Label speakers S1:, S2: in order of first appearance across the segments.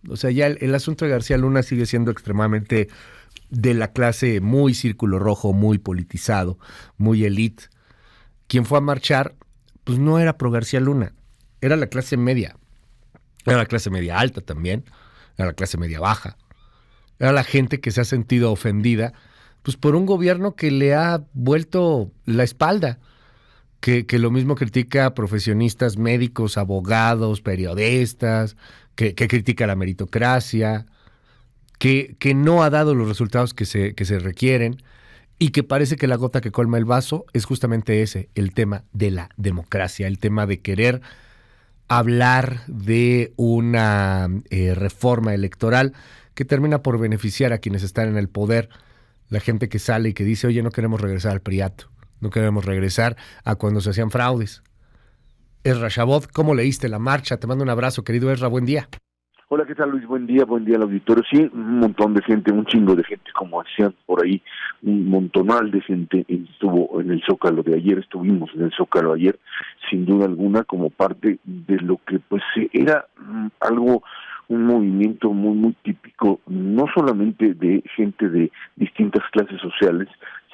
S1: O sea, ya el asunto de García Luna sigue siendo extremadamente de la clase muy círculo rojo, muy politizado, muy elite. Quien fue a marchar, pues no era pro García Luna, era la clase media. Era la clase media alta también, era la clase media baja. Era la gente que se ha sentido ofendida pues por un gobierno que le ha vuelto la espalda, que lo mismo critica a profesionistas médicos, abogados, periodistas, que critica la meritocracia, que no ha dado los resultados que se requieren y que parece que la gota que colma el vaso es justamente ese, el tema de la democracia, el tema de querer hablar de una reforma electoral que termina por beneficiar a quienes están en el poder, la gente que sale y que dice, oye, no queremos regresar al priato, no queremos regresar a cuando se hacían fraudes. Ezra Shabot, ¿cómo leíste la marcha? Te mando un abrazo, querido Ezra, buen día.
S2: Hola, ¿qué tal, Luis? Buen día al auditorio. Sí, un montón de gente, un chingo de gente, como decían por ahí, un montonal de gente estuvo en el Zócalo de ayer, estuvimos en el Zócalo ayer, sin duda alguna, como parte de lo que pues era algo, un movimiento muy típico, no solamente de gente de distintas clases sociales,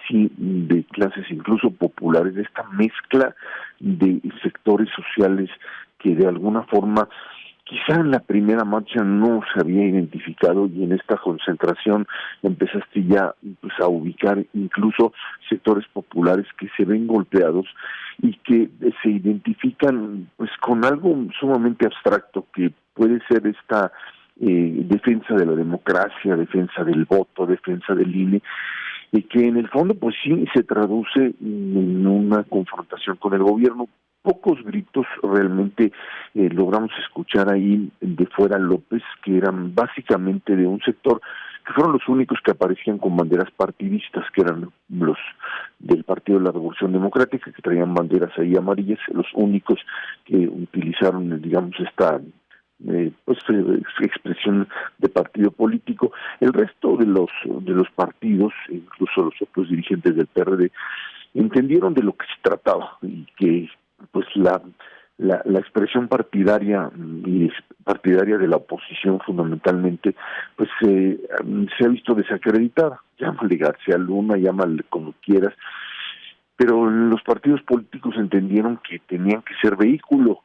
S2: sí de clases incluso populares, de esta mezcla de sectores sociales que de alguna forma quizá en la primera marcha no se había identificado y en esta concentración empezaste ya pues a ubicar incluso sectores populares que se ven golpeados y que se identifican pues con algo sumamente abstracto que puede ser esta defensa de la democracia, defensa del voto, defensa del INE, y que en el fondo pues sí se traduce en una confrontación con el gobierno. Pocos gritos realmente logramos escuchar ahí de fuera López, que eran básicamente de un sector que fueron los únicos que aparecían con banderas partidistas, que eran los del Partido de la Revolución Democrática, que traían banderas ahí amarillas, los únicos que utilizaron, digamos, esta expresión de partido político. El resto de los partidos, incluso los otros dirigentes del PRD, entendieron de lo que se trataba y que pues la expresión partidaria y partidaria de la oposición fundamentalmente pues se ha visto desacreditada. Llámale García Luna, llámale como quieras, pero los partidos políticos entendieron que tenían que ser vehículo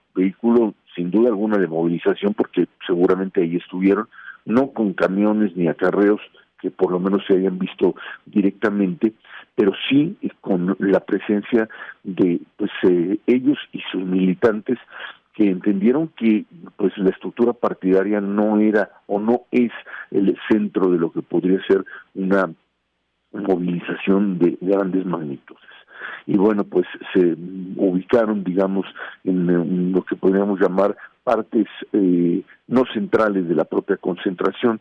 S2: sin duda alguna de movilización, porque seguramente ahí estuvieron, no con camiones ni acarreos que por lo menos se hayan visto directamente, pero sí con la presencia de pues ellos y sus militantes, que entendieron que pues la estructura partidaria no era o no es el centro de lo que podría ser una movilización de grandes magnitudes. Y bueno, pues se ubicaron, digamos, en lo que podríamos llamar partes no centrales de la propia concentración,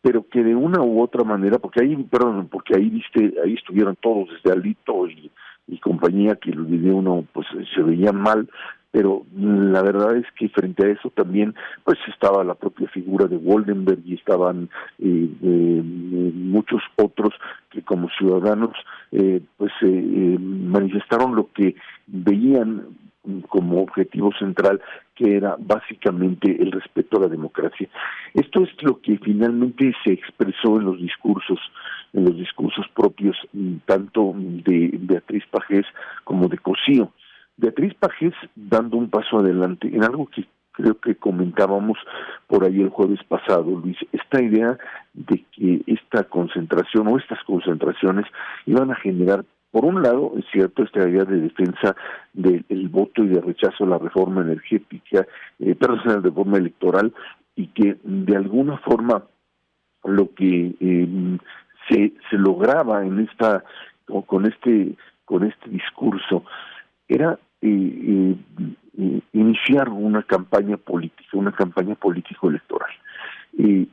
S2: pero que de una u otra manera, porque ahí estuvieron todos, desde Alito y compañía, que los de uno pues se veían mal, pero la verdad es que frente a eso también pues estaba la propia figura de Woldenberg y estaban muchos otros que como ciudadanos manifestaron lo que veían como objetivo central, que era básicamente el respeto a la democracia. Esto es lo que finalmente se expresó en los discursos propios, tanto de Beatriz Pajés como de Cosío. Beatriz Pajés dando un paso adelante en algo que creo que comentábamos por ahí el jueves pasado, Luis, esta idea de que esta concentración o estas concentraciones iban a generar, por un lado, es cierto, esta idea de defensa del voto y de rechazo a la reforma energética, a la reforma electoral, y que de alguna forma lo que se lograba en esta con este discurso era iniciar una campaña político-electoral.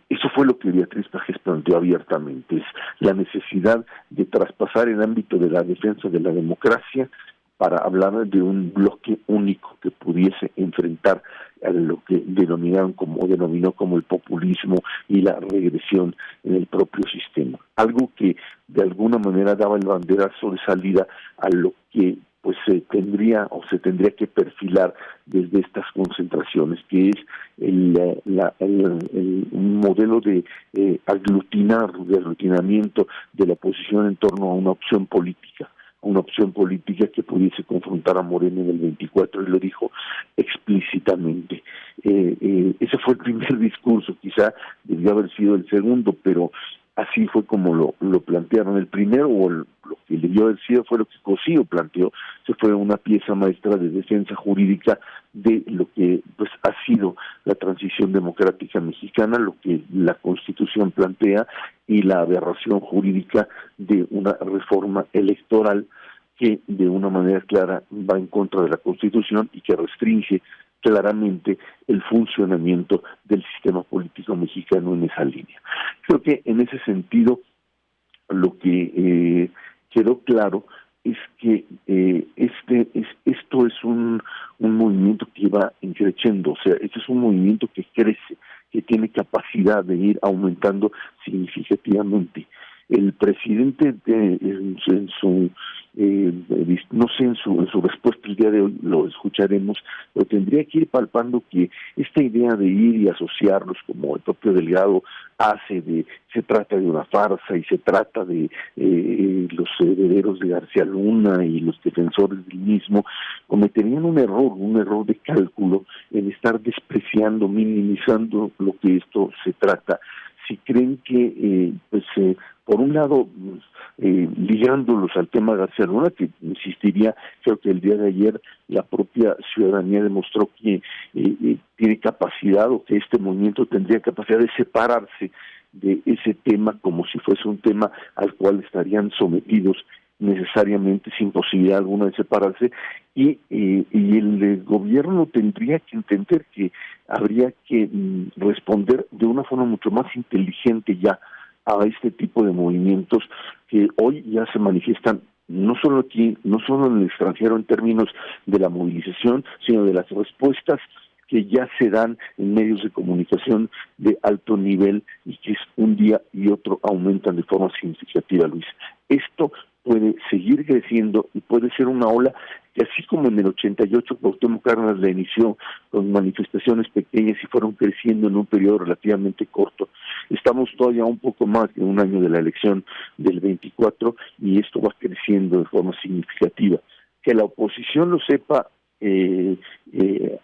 S2: Eso fue lo que Beatriz Pajés planteó abiertamente, es la necesidad de traspasar el ámbito de la defensa de la democracia para hablar de un bloque único que pudiese enfrentar a lo que denominó como el populismo y la regresión en el propio sistema. Algo que de alguna manera daba el banderazo de salida a lo que pues se tendría que perfilar desde estas concentraciones, que es un modelo de aglutinamiento de la oposición en torno a una opción política que pudiese confrontar a Morena en el 24, y lo dijo explícitamente. Ese fue el primer discurso, quizá debió haber sido el segundo, pero así fue como lo plantearon. El primero, lo que debió haber sido, fue lo que Cosío planteó. Se fue una pieza maestra de defensa jurídica de lo que pues ha sido la transición democrática mexicana, lo que la Constitución plantea, y la aberración jurídica de una reforma electoral que de una manera clara va en contra de la Constitución y que restringe claramente el funcionamiento del sistema político mexicano en esa línea. Creo que en ese sentido lo que quedó claro es que esto es un movimiento que va creciendo, o sea, este es un movimiento que crece, que tiene capacidad de ir aumentando significativamente. El presidente en su respuesta el día de hoy, lo escucharemos, pero tendría que ir palpando que esta idea de ir y asociarlos, como el propio Delgado hace, se trata de una farsa y se trata de los herederos de García Luna y los defensores del mismo, cometerían un error de cálculo en estar despreciando, minimizando lo que esto se trata. Si creen que, por un lado, ligándolos al tema García Luna, que insistiría, creo que el día de ayer la propia ciudadanía demostró que tiene capacidad, o que este movimiento tendría capacidad de separarse de ese tema como si fuese un tema al cual estarían sometidos necesariamente, sin posibilidad alguna de separarse, y el gobierno tendría que entender que habría que responder de una forma mucho más inteligente ya a este tipo de movimientos que hoy ya se manifiestan no solo aquí, no solo en el extranjero en términos de la movilización, sino de las respuestas que ya se dan en medios de comunicación de alto nivel y que un día y otro aumentan de forma significativa, Luis. Esto puede seguir creciendo y puede ser una ola que, así como en el 88 Cuauhtémoc Cárdenas la inició con manifestaciones pequeñas y fueron creciendo en un periodo relativamente corto, estamos todavía un poco más de un año de la elección del 24 y esto va creciendo de forma significativa. Que la oposición lo sepa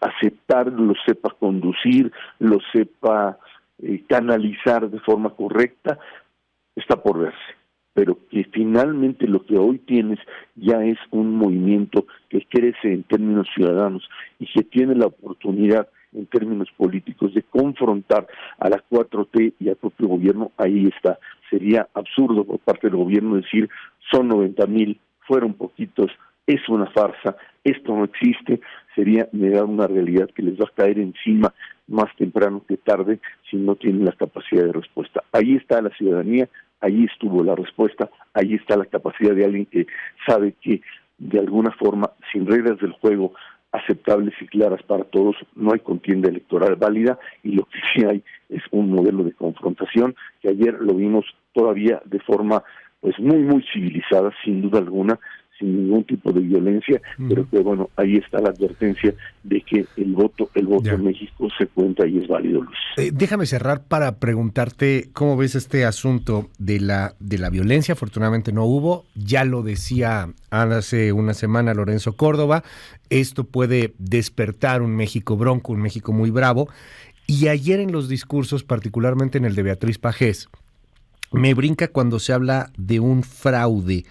S2: aceptar, lo sepa conducir, lo sepa canalizar de forma correcta, está por verse. Pero que finalmente lo que hoy tienes ya es un movimiento que crece en términos ciudadanos y que tiene la oportunidad en términos políticos de confrontar a la 4T y al propio gobierno, ahí está. Sería absurdo por parte del gobierno decir son 90,000, fueron poquitos, es una farsa, esto no existe. Sería negar una realidad que les va a caer encima más temprano que tarde si no tienen la capacidad de respuesta. Ahí está la ciudadanía, ahí estuvo la respuesta, ahí está la capacidad de alguien que sabe que de alguna forma, sin reglas del juego aceptables y claras para todos, no hay contienda electoral válida, y lo que sí hay es un modelo de confrontación que ayer lo vimos todavía de forma pues muy civilizada, sin duda alguna, sin ningún tipo de violencia, pero que bueno, ahí está la advertencia de que el voto en México se cuenta y es válido, Luis.
S1: Déjame cerrar para preguntarte cómo ves este asunto de la violencia. Afortunadamente no hubo, ya lo decía hace una semana Lorenzo Córdoba, esto puede despertar un México bronco, un México muy bravo, y ayer en los discursos, particularmente en el de Beatriz Pajés, me brinca cuando se habla de un fraude.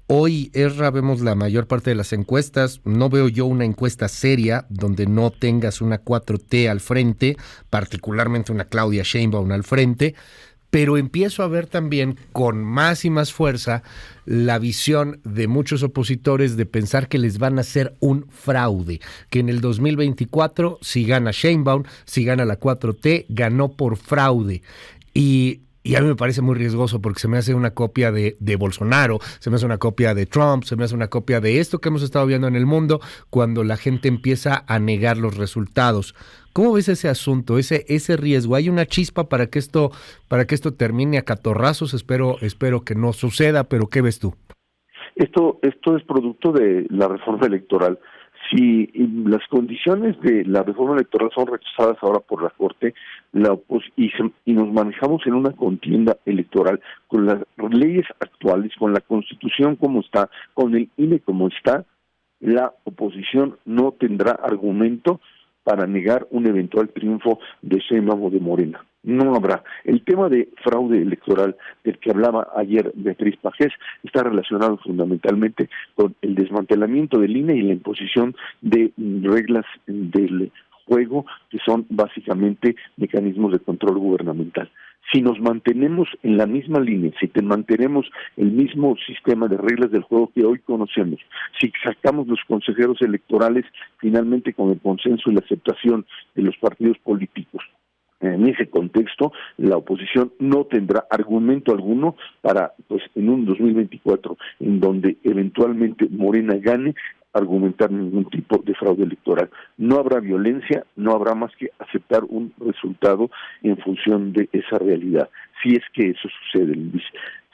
S1: Hoy, Esra, vemos la mayor parte de las encuestas. No veo yo una encuesta seria donde no tengas una 4T al frente, particularmente una Claudia Sheinbaum al frente, pero empiezo a ver también con más y más fuerza la visión de muchos opositores de pensar que les van a hacer un fraude, que en el 2024, si gana Sheinbaum, si gana la 4T, ganó por fraude. Y a mí me parece muy riesgoso porque se me hace una copia de Bolsonaro, se me hace una copia de Trump, se me hace una copia de esto que hemos estado viendo en el mundo cuando la gente empieza a negar los resultados. ¿Cómo ves ese asunto, ese riesgo? ¿Hay una chispa para que esto termine a catorrazos? Espero que no suceda, pero ¿qué ves tú?
S2: Esto es producto de la reforma electoral. Si las condiciones de la reforma electoral son rechazadas ahora por la Corte, y nos manejamos en una contienda electoral con las leyes actuales, con la Constitución como está, con el INE como está, la oposición no tendrá argumento para negar un eventual triunfo de Sheinbaum o de Morena. No habrá. El tema de fraude electoral del que hablaba ayer Beatriz Pajés está relacionado fundamentalmente con el desmantelamiento del INE y la imposición de reglas del juego que son básicamente mecanismos de control gubernamental. Si nos mantenemos en la misma línea, si mantenemos el mismo sistema de reglas del juego que hoy conocemos, si sacamos los consejeros electorales finalmente con el consenso y la aceptación de los partidos políticos, en ese contexto, la oposición no tendrá argumento alguno para, en un 2024, en donde eventualmente Morena gane, argumentar ningún tipo de fraude electoral. No habrá violencia, no habrá más que aceptar un resultado en función de esa realidad. Si es que eso sucede, Luis.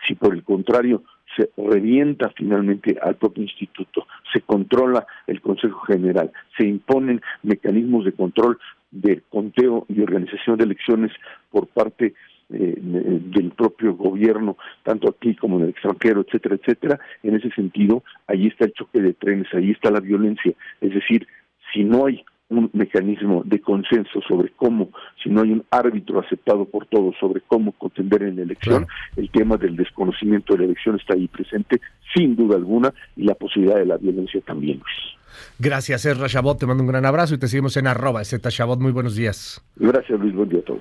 S2: Si por el contrario se revienta finalmente al propio instituto, se controla el Consejo General, se imponen mecanismos de control de conteo y organización de elecciones por parte del propio gobierno, tanto aquí como en el extranjero, etcétera, etcétera. En ese sentido, ahí está el choque de trenes, ahí está la violencia. Es decir, si no hay un mecanismo de consenso sobre cómo, si no hay un árbitro aceptado por todos sobre cómo contender en la elección, claro, el tema del desconocimiento de la elección está ahí presente, sin duda alguna, y la posibilidad de la violencia también, Luis.
S1: Gracias, Ezra Chabot, te mando un gran abrazo y te seguimos en @ZChabot. Muy buenos días.
S2: Gracias, Luis, buen día a todos.